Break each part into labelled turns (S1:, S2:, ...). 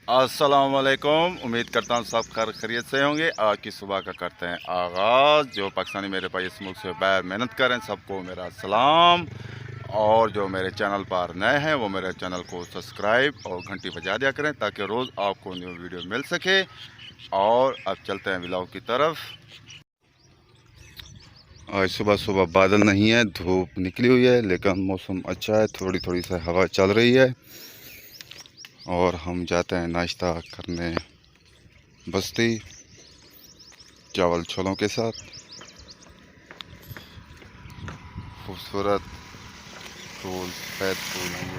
S1: अस्सलामुअलैकुम। उम्मीद करता हूँ सब खैरियत से होंगे। आज की सुबह का करते हैं आगाज़। जो पाकिस्तानी मेरे भाई इस मुल्क से बाहर मेहनत करें, सबको मेरा सलाम। और जो मेरे चैनल पर नए हैं वो मेरे चैनल को सब्सक्राइब और घंटी बजा दिया करें ताकि रोज़ आपको न्यू वीडियो मिल सके। और अब चलते हैं व्लॉग की तरफ। आज सुबह सुबह बादल नहीं है, धूप निकली हुई है, लेकिन मौसम अच्छा है, थोड़ी थोड़ी सी हवा चल रही है। और हम जाते हैं नाश्ता करने बस्ती चावल छोलों के साथ। खूबसूरत फूल, सफ़ेद फूल हैं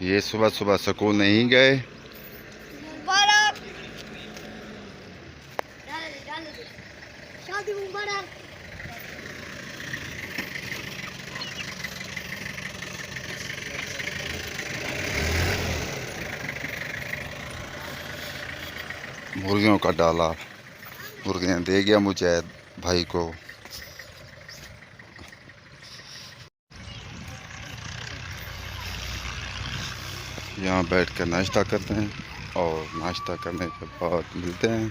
S1: ये सुबह सुबह स्कूल नहीं गए। मुर्गियों का डाला, मुर्गियाँ दे गया मुझे भाई को। यहाँ बैठ कर नाश्ता करते हैं और नाश्ता करने के बाद मिलते हैं।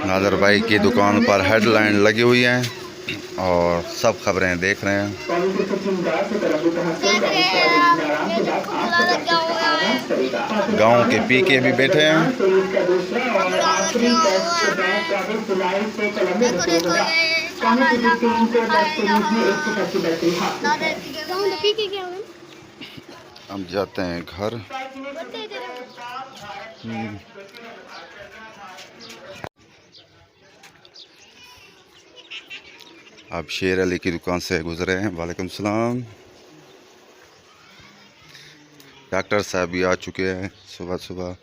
S1: नादर भाई की दुकान पर हेडलाइन लगी हुई है और सब खबरें देख रहे हैं। गांव के पीके भी बैठे हैं। हम जाते हैं घर। अब शेर अली की दुकान से गुजरे हैं। वालेकुम सलाम। डॉक्टर साहब भी आ चुके हैं सुबह सुबह।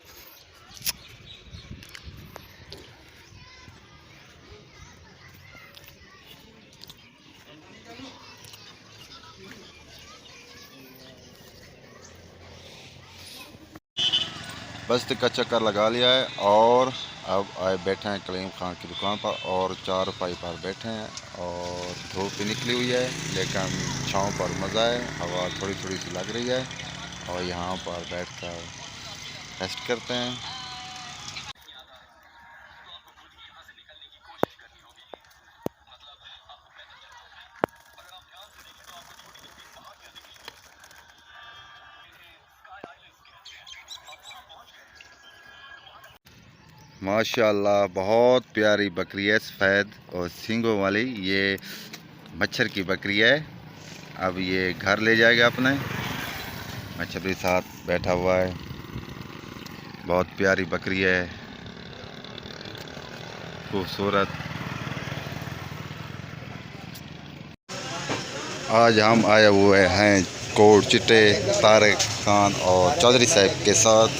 S1: बस्ती का चक्कर लगा लिया है और अब आए बैठे हैं कलीम खान की दुकान पर और चार पाई पर बैठे हैं। और धूप भी निकली हुई है लेकिन छाँव पर मज़ा है, हवा थोड़ी थोड़ी सी लग रही है और यहाँ पर बैठकर रेस्ट करते हैं। माशाल्लाह बहुत प्यारी बकरी है, सफ़ेद और सींगों वाली। ये मच्छर की बकरी है। अब ये घर ले जाएगा अपने। मच्छर के साथ बैठा हुआ है। बहुत प्यारी बकरी है, खूबसूरत। आज हम आए हुए हैं कोट चिट्टे तारिक खान और चौधरी साहब के साथ।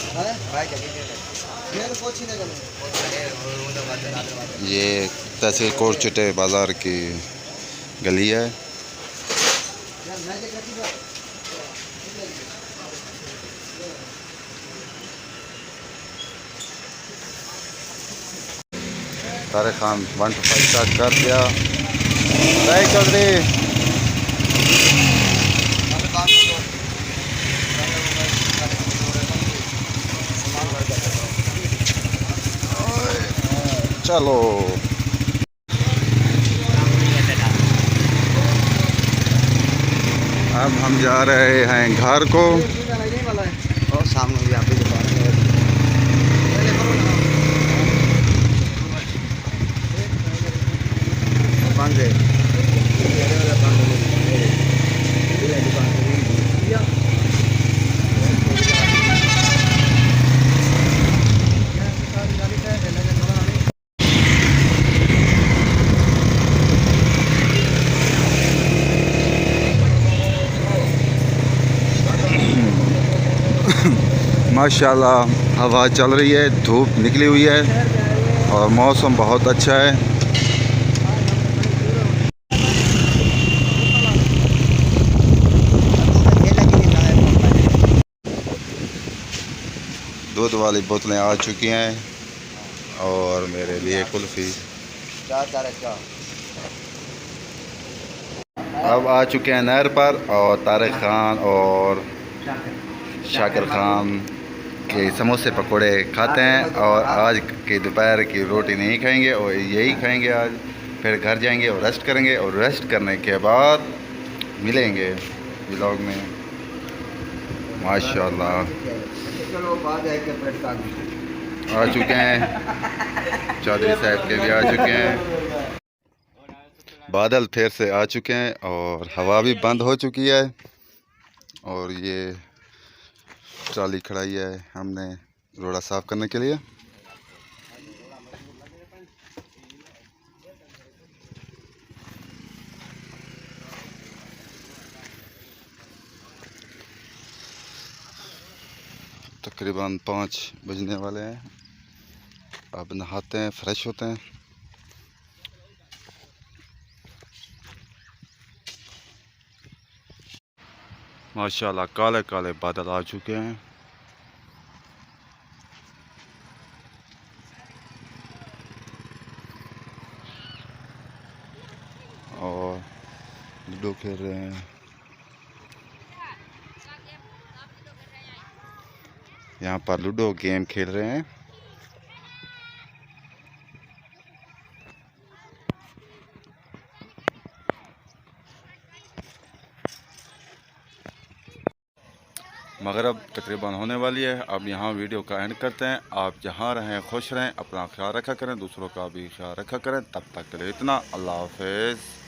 S1: ये तहसील कोट चिट्टे बाज़ार की गली है। तारिक खान 1 to 5 स्टार्ट कर दिया। चौधरी चलो। अब हम जा रहे हैं घर को। और सामने भी आपकी दुकान है। माशाल्लाह हवा चल रही है, धूप निकली हुई है और मौसम बहुत अच्छा है। दूध वाली बोतलें आ चुकी हैं और मेरे लिए कुल्फ़ी। अब आ चुके हैं नहर पर और तारिक खान और शाकिर खान के समोसे पकोड़े खाते हैं और आज की दोपहर की रोटी नहीं खाएंगे और यही खाएंगे आज। फिर घर जाएंगे और रेस्ट करेंगे और रेस्ट करने के बाद मिलेंगे व्लॉग में। माशाल्लाह आ चुके हैं, चौधरी साहब के भी आ चुके हैं। बादल फिर से आ चुके हैं और हवा भी बंद हो चुकी है और ये ट्राली खड़ाई है हमने रोड़ा साफ़ करने के लिए। तकरीबन 5 बजने वाले हैं। अब नहाते हैं, फ्रेश होते हैं। माशाल्लाह काले काले बादल आ चुके हैं और लूडो खेल रहे हैं। यहाँ पर लूडो गेम खेल रहे हैं। मगरब तकरीबन होने वाली है। अब यहाँ वीडियो का एंड करते हैं। आप जहाँ रहें खुश रहें, अपना ख्याल रखा करें, दूसरों का भी ख्याल रखा करें। तब तक के लिए इतना, अल्लाह हाफ़िज़।